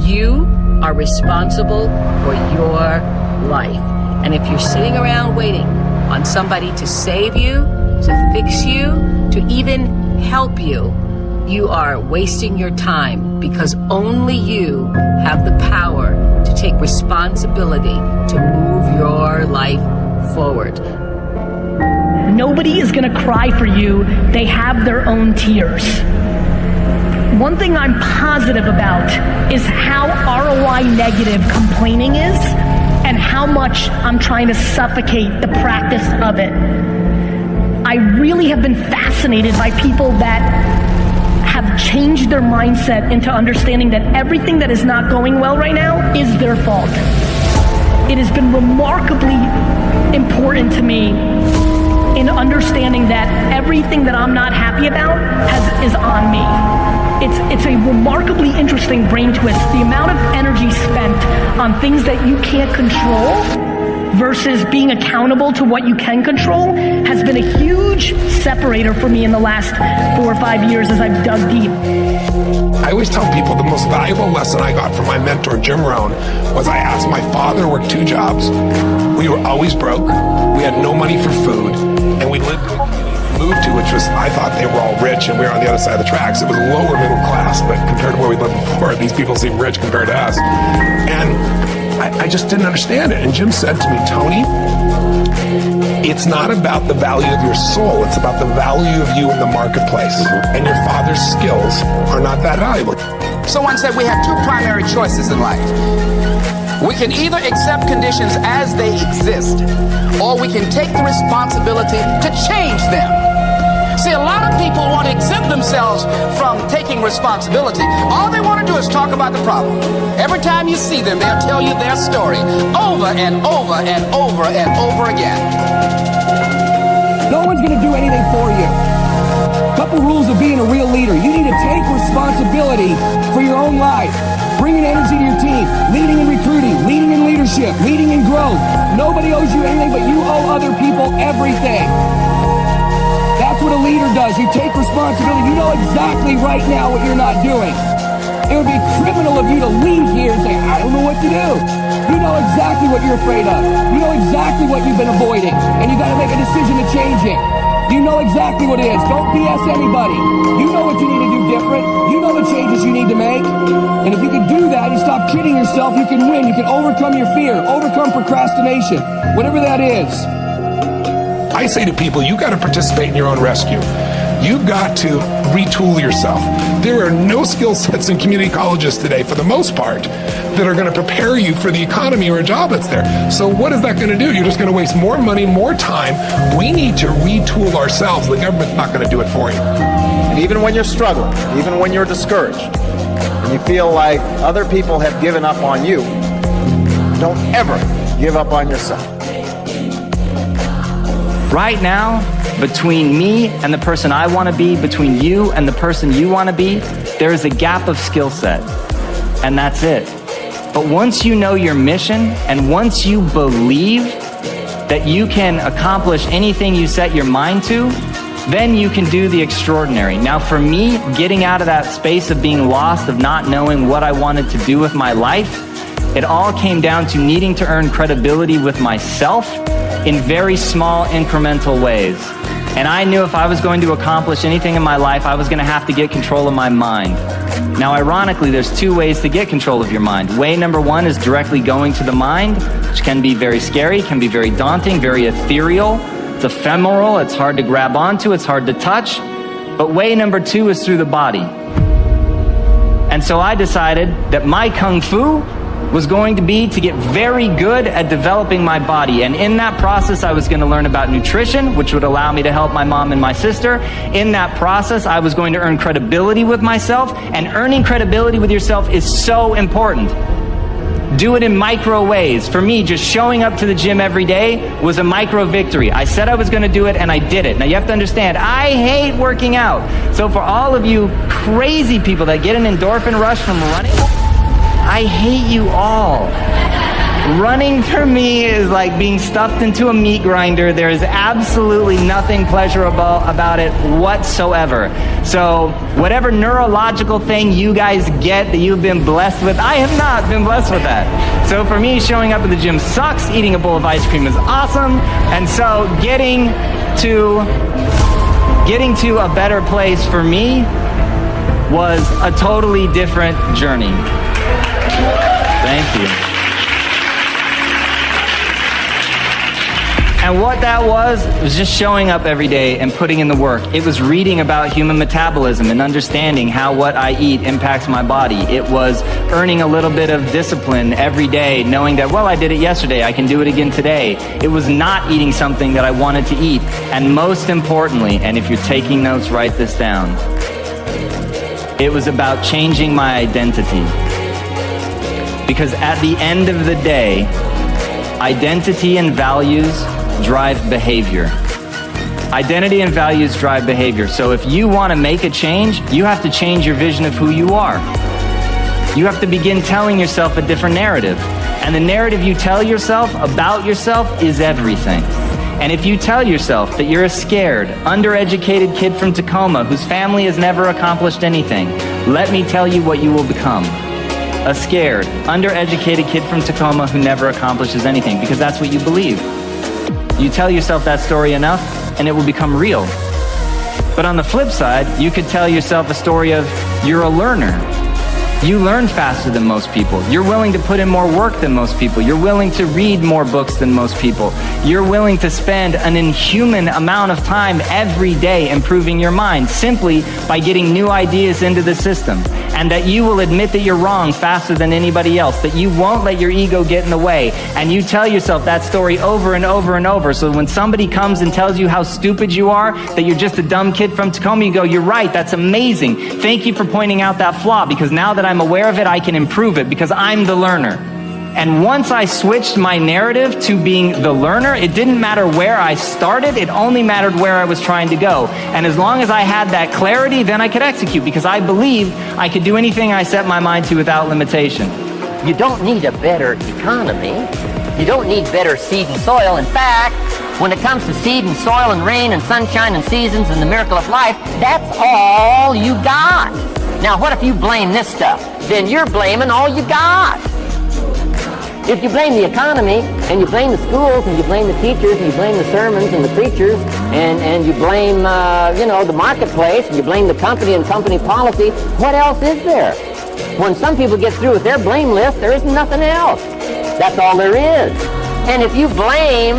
You are responsible for your life. And if you're sitting around waiting on somebody to save you, to fix you, to even help you, you are wasting your time, because only you have the power to take responsibility to move your life forward. Nobody is gonna cry for you. They have their own tears. One thing I'm positive about is how ROI negative complaining is, and how much I'm trying to suffocate the practice of it. I really have been fascinated by people that have changed their mindset into understanding that everything that is not going well right now is their fault. It has been remarkably important to me in understanding that everything that I'm not happy about is on me. It's a remarkably interesting brain twist. The amount of energy spent on things that you can't control versus being accountable to what you can control has been a huge separator for me in the last 4 or 5 years as I've dug deep. I always tell people the most valuable lesson I got from my mentor, Jim Rohn, was I asked my father, worked 2 jobs. We were always broke. We had no money for food. And we lived in a community we moved to, which was, I thought they were all rich and we were on the other side of the tracks. It was lower middle class, but compared to where we lived before, these people seem rich compared to us. And I just didn't understand it. And Jim said to me, Tony, it's not about the value of your soul. It's about the value of you in the marketplace. And your father's skills are not that valuable. Someone said we have 2 primary choices in life. We can either accept conditions as they exist, or we can take the responsibility to change them. See, a lot of people want to exempt themselves from taking responsibility. All they want to do is talk about the problem. Every time you see them, they'll tell you their story over and over and over and over again. No one's going to do anything for you. Couple rules of being a real leader. You need to take responsibility for your own life. Bringing energy to your team, leading and recruiting, leading in leadership, leading in growth. Nobody owes you anything, but you owe other people everything. That's what a leader does. You take responsibility. You know exactly right now what you're not doing. It would be criminal of you to leave here and say, I don't know what to do. You know exactly what you're afraid of. You know exactly what you've been avoiding, and you got to make a decision to change it. You know exactly what it is. Don't BS anybody. You know what you need to do different. You know the changes you need to make. And if you can do that, you stop kidding yourself, you can win. You can overcome your fear, overcome procrastination, whatever that is. I say to people, you got to participate in your own rescue. You've got to retool yourself. There are no skill sets in community colleges today, for the most part, that are going to prepare you for the economy or a job that's there. So what is that going to do? You're just going to waste more money, more time. We need to retool ourselves. The government's not going to do it for you. And even when you're struggling, even when you're discouraged, and you feel like other people have given up on you, don't ever give up on yourself. Right now, between me and the person I want to be, between you and the person you want to be, there is a gap of skill set, and that's it. But once you know your mission, and once you believe that you can accomplish anything you set your mind to, then you can do the extraordinary. Now for me, getting out of that space of being lost, of not knowing what I wanted to do with my life, it all came down to needing to earn credibility with myself in very small incremental ways. And I knew if I was going to accomplish anything in my life, I was going to have to get control of my mind. Now, ironically, there's 2 ways to get control of your mind. Way number 1 is directly going to the mind, which can be very scary, can be very daunting, very ethereal. It's ephemeral, it's hard to grab onto, it's hard to touch. But way number 2 is through the body. And so I decided that my kung fu was going to be to get very good at developing my body. And in that process, I was going to learn about nutrition, which would allow me to help my mom and my sister. In that process, I was going to earn credibility with myself. And earning credibility with yourself is so important. Do it in micro ways. For me, just showing up to the gym every day was a micro victory. I said I was going to do it, and I did it. Now, you have to understand, I hate working out. So for all of you crazy people that get an endorphin rush from running, I hate you all. Running for me is like being stuffed into a meat grinder. There is absolutely nothing pleasurable about it whatsoever. So whatever neurological thing you guys get that you've been blessed with, I have not been blessed with that. So for me, showing up at the gym sucks. Eating a bowl of ice cream is awesome. And so getting to a better place for me was a totally different journey. Thank you. And what that was just showing up every day and putting in the work. It was reading about human metabolism and understanding how what I eat impacts my body. It was earning a little bit of discipline every day, knowing that, well, I did it yesterday, I can do it again today. It was not eating something that I wanted to eat. And most importantly, and if you're taking notes, write this down, it was about changing my identity. Because at the end of the day, identity and values drive behavior. Identity and values drive behavior. So if you want to make a change, you have to change your vision of who you are. You have to begin telling yourself a different narrative. And the narrative you tell yourself about yourself is everything. And if you tell yourself that you're a scared, undereducated kid from Tacoma whose family has never accomplished anything, let me tell you what you will become. A scared, undereducated kid from Tacoma who never accomplishes anything, because that's what you believe. You tell yourself that story enough, and it will become real. But on the flip side, you could tell yourself a story of you're a learner. You learn faster than most people. You're willing to put in more work than most people. You're willing to read more books than most people. You're willing to spend an inhuman amount of time every day improving your mind simply by getting new ideas into the system. And that you will admit that you're wrong faster than anybody else, that you won't let your ego get in the way. And you tell yourself that story over and over and over. So when somebody comes and tells you how stupid you are, that you're just a dumb kid from Tacoma, you go, you're right, that's amazing. Thank you for pointing out that flaw, because now that I'm aware of it, I can improve it, because I'm the learner. And once I switched my narrative to being the learner, it didn't matter where I started, it only mattered where I was trying to go. And as long as I had that clarity, then I could execute, because I believed I could do anything I set my mind to without limitation. You don't need a better economy. You don't need better seed and soil. In fact, when it comes to seed and soil and rain and sunshine and seasons and the miracle of life, that's all you got. Now, what if you blame this stuff? Then you're blaming all you got. If you blame the economy, and you blame the schools, and you blame the teachers, and you blame the sermons and the preachers, and you blame, the marketplace, and you blame the company and company policy, what else is there? When some people get through with their blame list, there isn't nothing else. That's all there is. And if you blame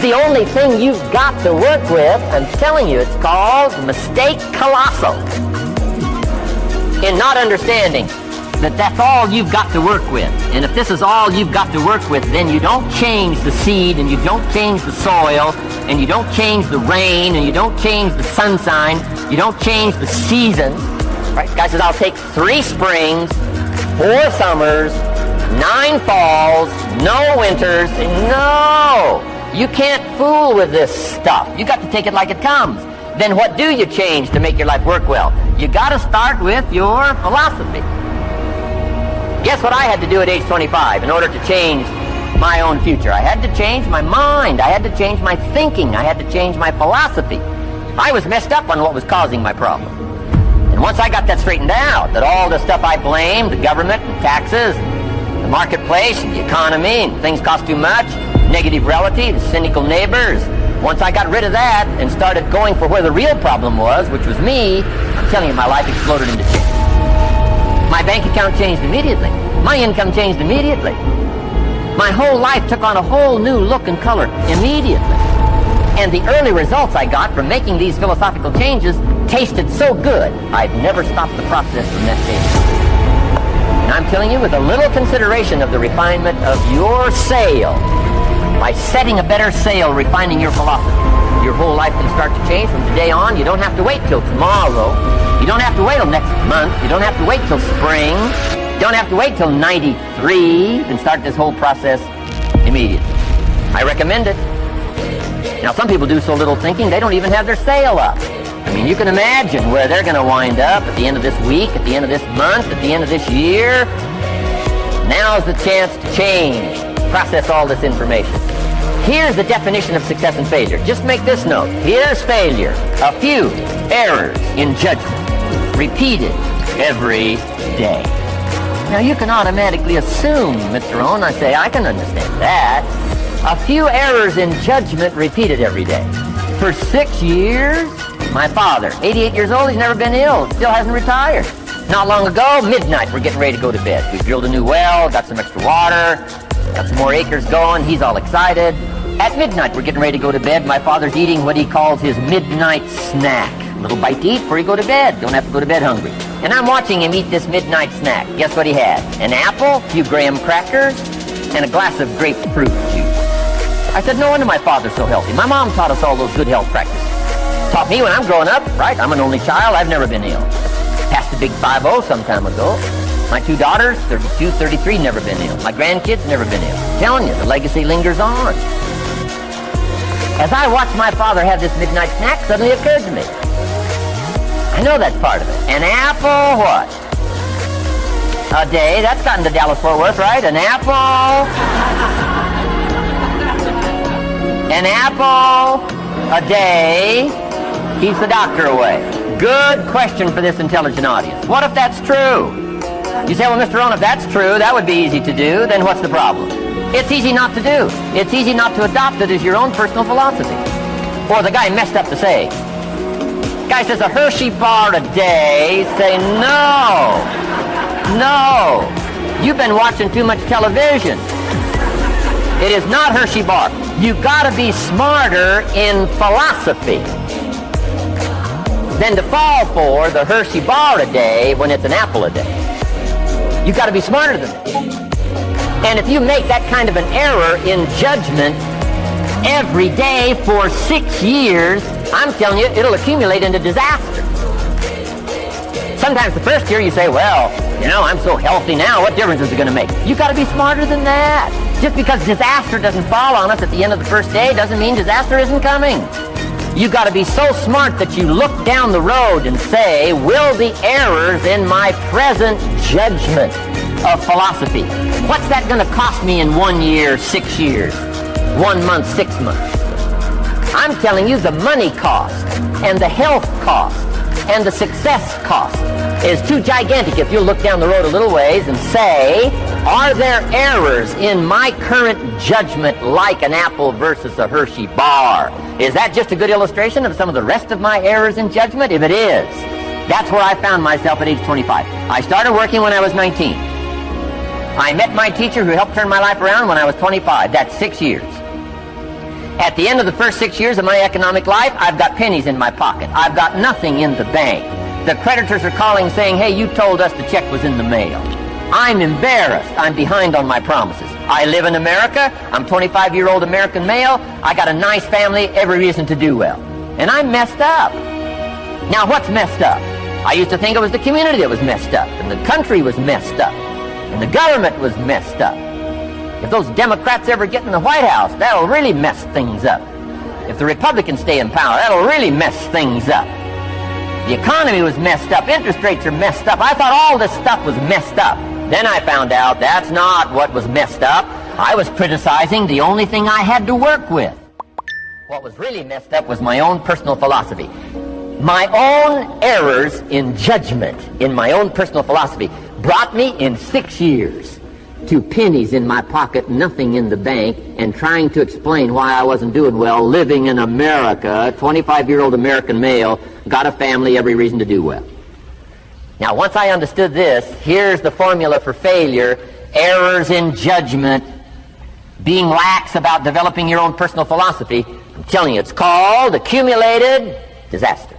the only thing you've got to work with, I'm telling you, it's called mistake colossal. In not understanding that that's all you've got to work with. And if this is all you've got to work with, then you don't change the seed, and you don't change the soil, and you don't change the rain, and you don't change the sunshine, you don't change the seasons. Right? Guy says, I'll take 3 springs, 4 summers, 9 falls, no winters. No! You can't fool with this stuff. You got to take it like it comes. Then what do you change to make your life work well? You got to start with your philosophy. Guess what I had to do at age 25 in order to change my own future? I had to change my mind. I had to change my thinking. I had to change my philosophy. I was messed up on what was causing my problem. And once I got that straightened out, that all the stuff I blamed, the government and taxes, the marketplace and the economy, and things cost too much, negative relatives, cynical neighbors, once I got rid of that and started going for where the real problem was, which was me, I'm telling you, my life exploded into change. My bank account changed immediately. My income changed immediately. My whole life took on a whole new look and color immediately. And the early results I got from making these philosophical changes tasted so good, I've never stopped the process from that change. And I'm telling you, with a little consideration of the refinement of your sail, by setting a better sail, refining your philosophy, your whole life can start to change from today on. You don't have to wait till tomorrow. You don't have to wait till next month. You don't have to wait till spring. You don't have to wait till 93. You can start this whole process immediately. I recommend it. Now, some people do so little thinking, they don't even have their sail up. I mean, you can imagine where they're going to wind up at the end of this week, at the end of this month, at the end of this year. Now's the chance to change. process all this information. Here's the definition of success and failure. Just make this note. Here's failure. A few errors in judgment, repeated every day. Now you can automatically assume, Mr. Owen, I say, I can understand that. A few errors in judgment repeated every day. For 6 years, my father, 88 years old, he's never been ill, still hasn't retired. Not long ago, midnight, we're getting ready to go to bed. We drilled a new well, got some extra water, got some more acres going, he's all excited. At midnight, we're getting ready to go to bed. My father's eating what he calls his midnight snack. A little bite to eat before you go to bed. Don't have to go to bed hungry. And I'm watching him eat this midnight snack. Guess what he had? An apple, a few graham crackers, and a glass of grapefruit juice. I said, no wonder my father's so healthy. My mom taught us all those good health practices. Taught me when I'm growing up, right? I'm an only child. I've never been ill. Passed the big 5-0 some time ago. My 2 daughters, 32, 33, never been ill. My grandkids, never been ill. I'm telling you, the legacy lingers on. As I watched my father have this midnight snack, suddenly it occurred to me. I know that's part of it. An apple, what? A day. That's gotten to Dallas-Fort Worth, right? An apple. An apple a day keeps the doctor away. Good question for this intelligent audience. What if that's true? You say, well, Mr. Owen, if that's true, that would be easy to do. Then what's the problem? It's easy not to do. It's easy not to adopt it as your own personal philosophy. Or the guy messed up the saying. Guy says a Hershey bar a day. Say, no. No. You've been watching too much television. It is not Hershey bar. You've got to be smarter in philosophy than to fall for the Hershey bar a day when it's an apple a day. You've got to be smarter than that. And if you make that kind of an error in judgment every day for 6 years, I'm telling you, it'll accumulate into disaster. Sometimes the first year you say, well, you know, I'm so healthy now, what difference is it going to make? You've got to be smarter than that. Just because disaster doesn't fall on us at the end of the first day doesn't mean disaster isn't coming. You've got to be so smart that you look down the road and say, will the errors in my present judgment of philosophy, what's that going to cost me in 1 year, 6 years, 1 month, 6 months? I'm telling you the money cost and the health cost and the success cost is too gigantic if you look down the road a little ways and say, are there errors in my current judgment like an apple versus a Hershey bar? Is that just a good illustration of some of the rest of my errors in judgment? If it is, that's where I found myself at age 25. I started working when I was 19. I met my teacher who helped turn my life around when I was 25. That's 6 years. At the end of the first 6 years of my economic life, I've got pennies in my pocket. I've got nothing in the bank. The creditors are calling saying, hey, you told us the check was in the mail. I'm embarrassed. I'm behind on my promises. I live in America. I'm 25-year-old American male. I got a nice family, every reason to do well. And I'm messed up. Now, what's messed up? I used to think it was the community that was messed up, and the country was messed up, and the government was messed up. If those Democrats ever get in the White House, that'll really mess things up. If the Republicans stay in power, that'll really mess things up. The economy was messed up. Interest rates are messed up. I thought all this stuff was messed up. Then I found out that's not what was messed up. I was criticizing the only thing I had to work with. What was really messed up was my own personal philosophy. My own errors in judgment in my own personal philosophy brought me in 6 years to pennies in my pocket, nothing in the bank, and trying to explain why I wasn't doing well, living in America, 25-year-old American male, got a family, every reason to do well. Now, once I understood this, here's the formula for failure: errors in judgment, being lax about developing your own personal philosophy. I'm telling you, it's called accumulated disaster.